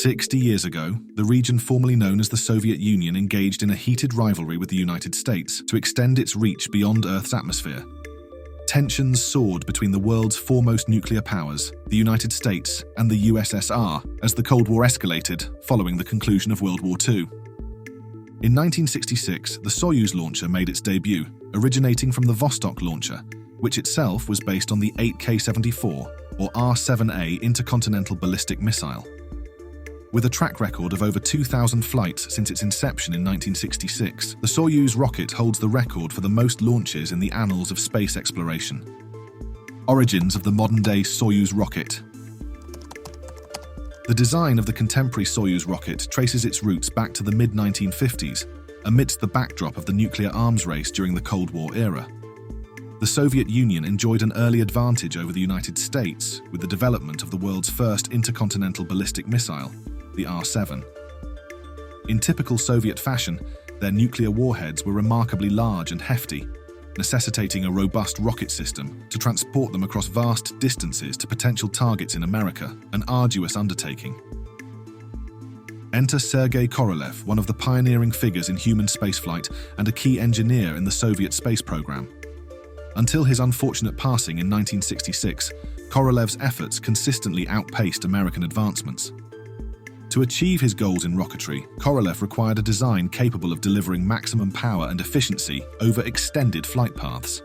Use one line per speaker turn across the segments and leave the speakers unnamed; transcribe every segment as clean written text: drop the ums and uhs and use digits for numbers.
60 years ago, the region formerly known as the Soviet Union engaged in a heated rivalry with the United States to extend its reach beyond Earth's atmosphere. Tensions soared between the world's foremost nuclear powers, the United States and the USSR, as the Cold War escalated following the conclusion of World War II. In 1966, the Soyuz launcher made its debut, originating from the Vostok launcher, which itself was based on the 8K-74, or R-7A intercontinental ballistic missile. With a track record of over 2,000 flights since its inception in 1966, the Soyuz rocket holds the record for the most launches in the annals of space exploration. Origins of the modern-day Soyuz rocket. The design of the contemporary Soyuz rocket traces its roots back to the mid-1950s, amidst the backdrop of the nuclear arms race during the Cold War era. The Soviet Union enjoyed an early advantage over the United States with the development of the world's first intercontinental ballistic missile, the R-7. In typical Soviet fashion, their nuclear warheads were remarkably large and hefty, necessitating a robust rocket system to transport them across vast distances to potential targets in America, an arduous undertaking. Enter Sergei Korolev, one of the pioneering figures in human spaceflight and a key engineer in the Soviet space program. Until his unfortunate passing in 1966, Korolev's efforts consistently outpaced American advancements. To achieve his goals in rocketry, Korolev required a design capable of delivering maximum power and efficiency over extended flight paths.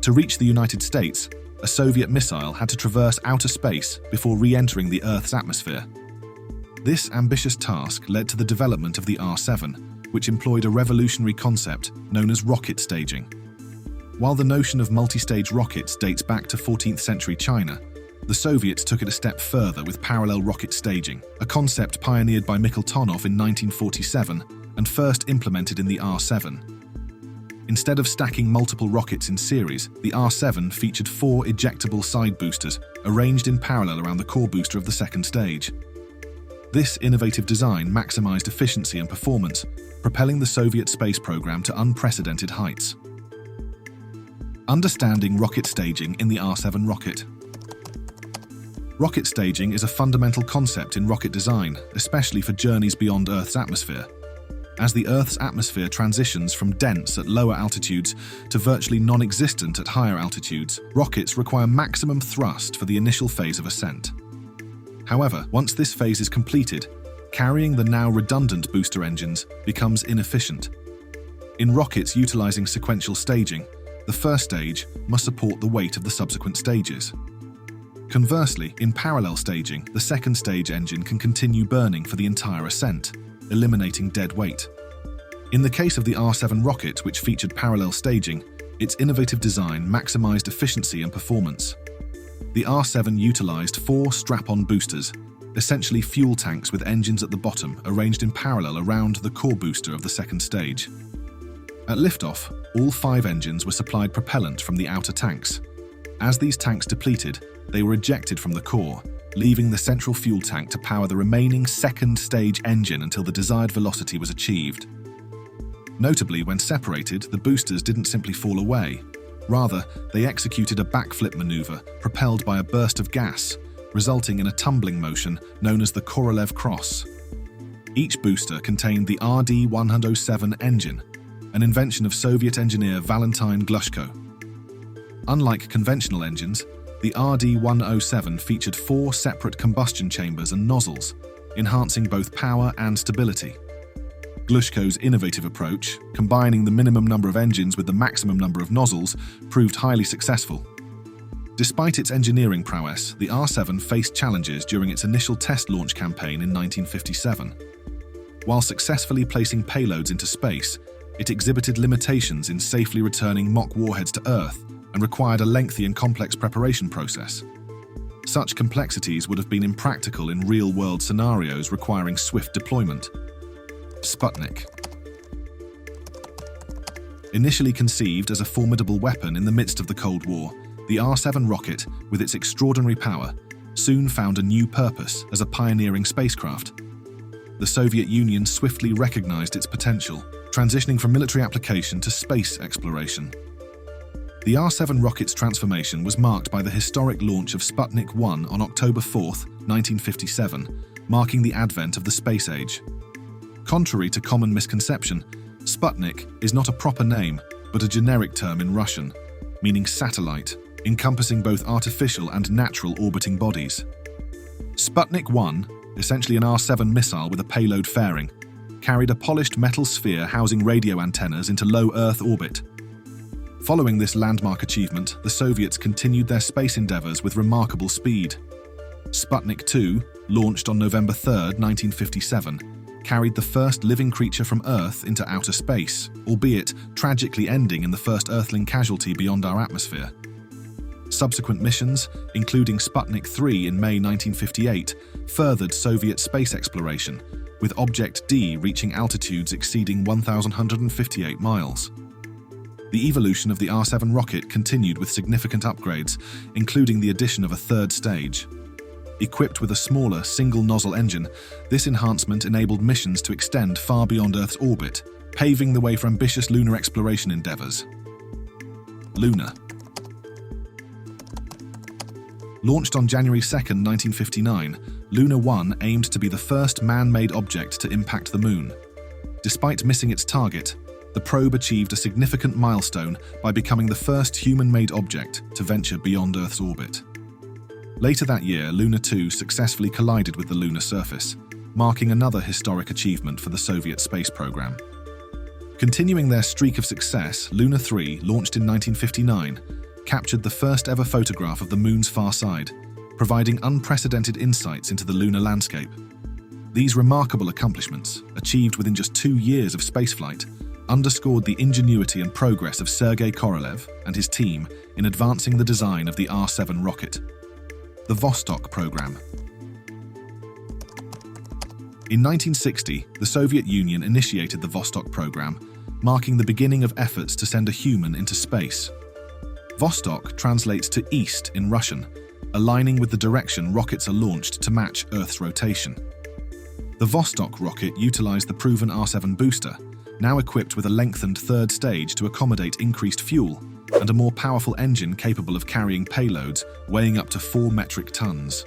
To reach the United States, a Soviet missile had to traverse outer space before re-entering the Earth's atmosphere. This ambitious task led to the development of the R-7, which employed a revolutionary concept known as rocket staging. While the notion of multi-stage rockets dates back to 14th century China, the Soviets took it a step further with parallel rocket staging, a concept pioneered by Mikhail Tonov in 1947 and first implemented in the R-7. Instead of stacking multiple rockets in series, the R-7 featured 4 ejectable side boosters arranged in parallel around the core booster of the second stage. This innovative design maximized efficiency and performance, propelling the Soviet space program to unprecedented heights. Understanding rocket staging in the R-7 rocket. Rocket staging is a fundamental concept in rocket design, especially for journeys beyond Earth's atmosphere. As the Earth's atmosphere transitions from dense at lower altitudes to virtually non-existent at higher altitudes, rockets require maximum thrust for the initial phase of ascent. However, once this phase is completed, carrying the now redundant booster engines becomes inefficient. In rockets utilizing sequential staging, the first stage must support the weight of the subsequent stages. Conversely, in parallel staging, the second stage engine can continue burning for the entire ascent, eliminating dead weight. In the case of the R-7 rocket, which featured parallel staging, its innovative design maximized efficiency and performance. The R-7 utilized 4 strap-on boosters, essentially fuel tanks with engines at the bottom arranged in parallel around the core booster of the second stage. At liftoff, all 5 engines were supplied propellant from the outer tanks. As these tanks depleted, they were ejected from the core, leaving the central fuel tank to power the remaining second stage engine until the desired velocity was achieved. Notably, when separated, the boosters didn't simply fall away. Rather, they executed a backflip maneuver propelled by a burst of gas, resulting in a tumbling motion known as the Korolev cross. Each booster contained the RD-107 engine, an invention of Soviet engineer Valentin Glushko. Unlike conventional engines, the RD-107 featured 4 separate combustion chambers and nozzles, enhancing both power and stability. Glushko's innovative approach, combining the minimum number of engines with the maximum number of nozzles, proved highly successful. Despite its engineering prowess, the R-7 faced challenges during its initial test launch campaign in 1957. While successfully placing payloads into space, it exhibited limitations in safely returning mock warheads to Earth and required a lengthy and complex preparation process. Such complexities would have been impractical in real-world scenarios requiring swift deployment. Sputnik. Initially conceived as a formidable weapon in the midst of the Cold War, the R-7 rocket, with its extraordinary power, soon found a new purpose as a pioneering spacecraft. The Soviet Union swiftly recognized its potential, transitioning from military application to space exploration. The R-7 rocket's transformation was marked by the historic launch of Sputnik 1 on October 4, 1957, marking the advent of the space age. Contrary to common misconception, Sputnik is not a proper name, but a generic term in Russian, meaning satellite, encompassing both artificial and natural orbiting bodies. Sputnik 1, essentially an R-7 missile with a payload fairing, carried a polished metal sphere housing radio antennas into low Earth orbit. Following this landmark achievement, the Soviets continued their space endeavors with remarkable speed. Sputnik 2, launched on November 3, 1957, carried the first living creature from Earth into outer space, albeit tragically ending in the first Earthling casualty beyond our atmosphere. Subsequent missions, including Sputnik 3 in May 1958, furthered Soviet space exploration, with Object D reaching altitudes exceeding 1,158 miles. The evolution of the R-7 rocket continued with significant upgrades, including the addition of a third stage. Equipped with a smaller, single-nozzle engine, this enhancement enabled missions to extend far beyond Earth's orbit, paving the way for ambitious lunar exploration endeavors. Luna. Launched on January 2, 1959, Luna 1 aimed to be the first man-made object to impact the Moon. Despite missing its target, the probe achieved a significant milestone by becoming the first human-made object to venture beyond Earth's orbit. Later that year, Luna 2 successfully collided with the lunar surface, marking another historic achievement for the Soviet space program. Continuing their streak of success, Luna 3, launched in 1959, captured the first-ever photograph of the Moon's far side, providing unprecedented insights into the lunar landscape. These remarkable accomplishments, achieved within just 2 years of spaceflight, underscored the ingenuity and progress of Sergei Korolev and his team in advancing the design of the R-7 rocket. The Vostok program. In 1960, the Soviet Union initiated the Vostok program, marking the beginning of efforts to send a human into space. Vostok translates to east in Russian, aligning with the direction rockets are launched to match Earth's rotation. The Vostok rocket utilized the proven R-7 booster, now equipped with a lengthened third stage to accommodate increased fuel, and a more powerful engine capable of carrying payloads weighing up to 4 metric tons.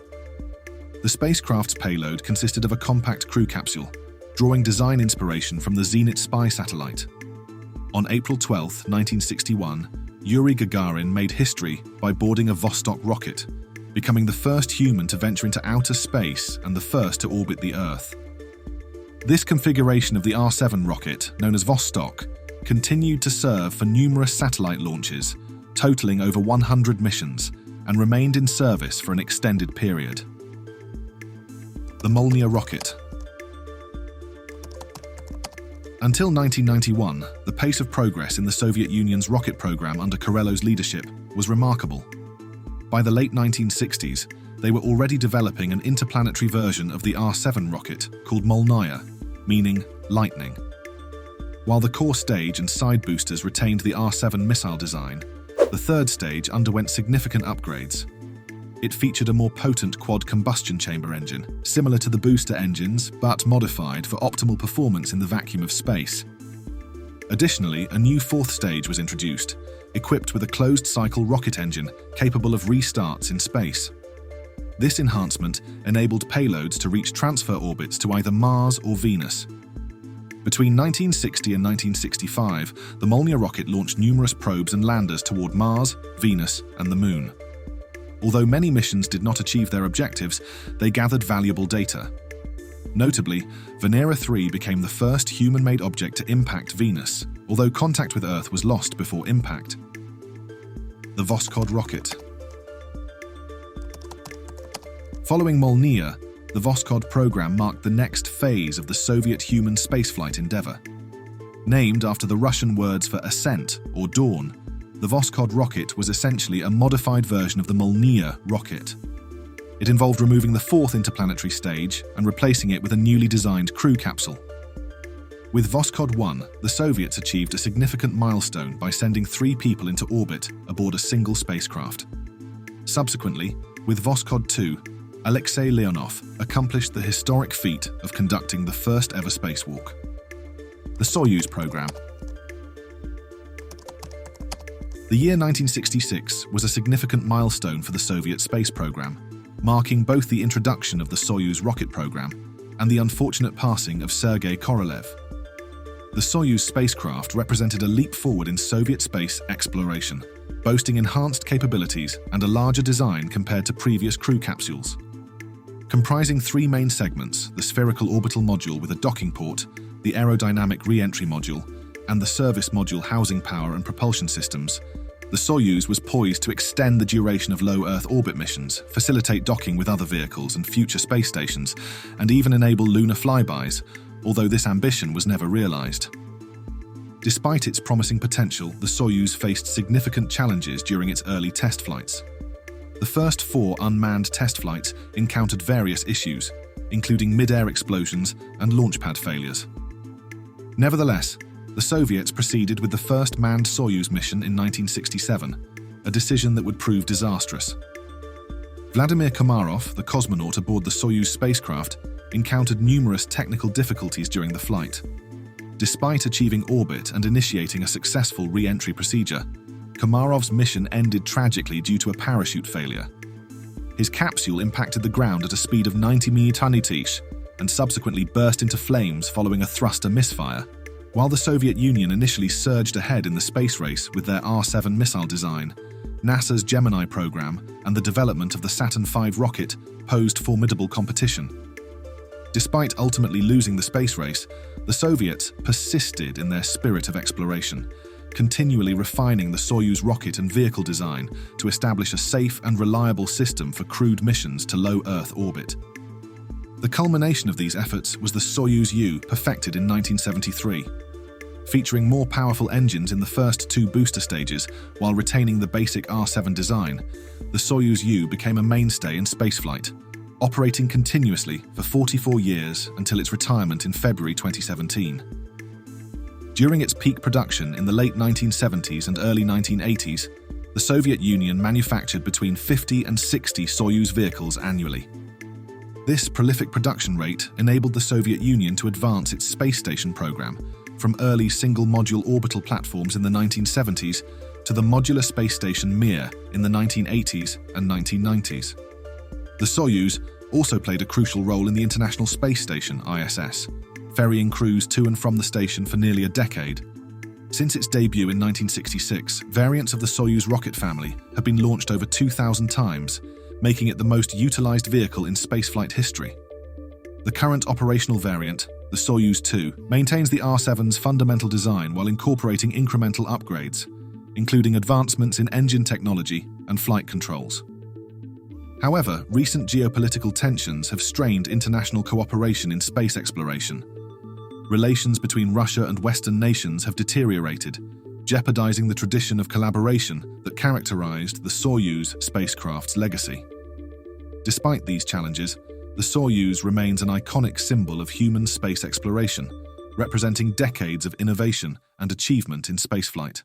The spacecraft's payload consisted of a compact crew capsule, drawing design inspiration from the Zenit spy satellite. On April 12, 1961, Yuri Gagarin made history by boarding a Vostok rocket, becoming the first human to venture into outer space and the first to orbit the Earth. This configuration of the R-7 rocket, known as Vostok, continued to serve for numerous satellite launches, totaling over 100 missions, and remained in service for an extended period. The Molniya rocket. Until 1991, the pace of progress in the Soviet Union's rocket program under Korolov's leadership was remarkable. By the late 1960s, they were already developing an interplanetary version of the R-7 rocket called Molniya, meaning lightning. While the core stage and side boosters retained the R-7 missile design, the third stage underwent significant upgrades. It featured a more potent quad combustion chamber engine, similar to the booster engines, but modified for optimal performance in the vacuum of space. Additionally, a new fourth stage was introduced, equipped with a closed-cycle rocket engine capable of restarts in space. This enhancement enabled payloads to reach transfer orbits to either Mars or Venus. Between 1960 and 1965, the Molniya rocket launched numerous probes and landers toward Mars, Venus, and the Moon. Although many missions did not achieve their objectives, they gathered valuable data. Notably, Venera 3 became the first human-made object to impact Venus, although contact with Earth was lost before impact. The Voskhod rocket. Following Molniya, the Voskhod program marked the next phase of the Soviet human spaceflight endeavor. Named after the Russian words for ascent or dawn, the Voskhod rocket was essentially a modified version of the Molniya rocket. It involved removing the fourth interplanetary stage and replacing it with a newly designed crew capsule. With Voskhod 1, the Soviets achieved a significant milestone by sending 3 people into orbit aboard a single spacecraft. Subsequently, with Voskhod 2, Alexei Leonov accomplished the historic feat of conducting the first-ever spacewalk. The Soyuz program. The year 1966 was a significant milestone for the Soviet space program, marking both the introduction of the Soyuz rocket program and the unfortunate passing of Sergei Korolev. The Soyuz spacecraft represented a leap forward in Soviet space exploration, boasting enhanced capabilities and a larger design compared to previous crew capsules. Comprising three main segments, the spherical orbital module with a docking port, the aerodynamic re-entry module, and the service module housing power and propulsion systems, the Soyuz was poised to extend the duration of low Earth orbit missions, facilitate docking with other vehicles and future space stations, and even enable lunar flybys, although this ambition was never realized. Despite its promising potential, the Soyuz faced significant challenges during its early test flights. The first 4 unmanned test flights encountered various issues, including mid-air explosions and launchpad failures. Nevertheless, the Soviets proceeded with the first manned Soyuz mission in 1967, a decision that would prove disastrous. Vladimir Komarov, the cosmonaut aboard the Soyuz spacecraft, encountered numerous technical difficulties during the flight. Despite achieving orbit and initiating a successful re-entry procedure, Komarov's mission ended tragically due to a parachute failure. His capsule impacted the ground at a speed of 90 meters and subsequently burst into flames following a thruster misfire. While the Soviet Union initially surged ahead in the space race with their R-7 missile design, NASA's Gemini program and the development of the Saturn V rocket posed formidable competition. Despite ultimately losing the space race, the Soviets persisted in their spirit of exploration, continually refining the Soyuz rocket and vehicle design to establish a safe and reliable system for crewed missions to low Earth orbit. The culmination of these efforts was the Soyuz U, perfected in 1973. Featuring more powerful engines in the first 2 booster stages while retaining the basic R-7 design, the Soyuz U became a mainstay in spaceflight, operating continuously for 44 years until its retirement in February 2017. During its peak production in the late 1970s and early 1980s, the Soviet Union manufactured between 50 and 60 Soyuz vehicles annually. This prolific production rate enabled the Soviet Union to advance its space station program from early single-module orbital platforms in the 1970s to the modular space station Mir in the 1980s and 1990s. The Soyuz also played a crucial role in the International Space Station, ISS, ferrying crews to and from the station for nearly a decade. Since its debut in 1966, variants of the Soyuz rocket family have been launched over 2,000 times, making it the most utilized vehicle in spaceflight history. The current operational variant, the Soyuz 2, maintains the R-7's fundamental design while incorporating incremental upgrades, including advancements in engine technology and flight controls. However, recent geopolitical tensions have strained international cooperation in space exploration. Relations between Russia and Western nations have deteriorated, jeopardizing the tradition of collaboration that characterized the Soyuz spacecraft's legacy. Despite these challenges, the Soyuz remains an iconic symbol of human space exploration, representing decades of innovation and achievement in spaceflight.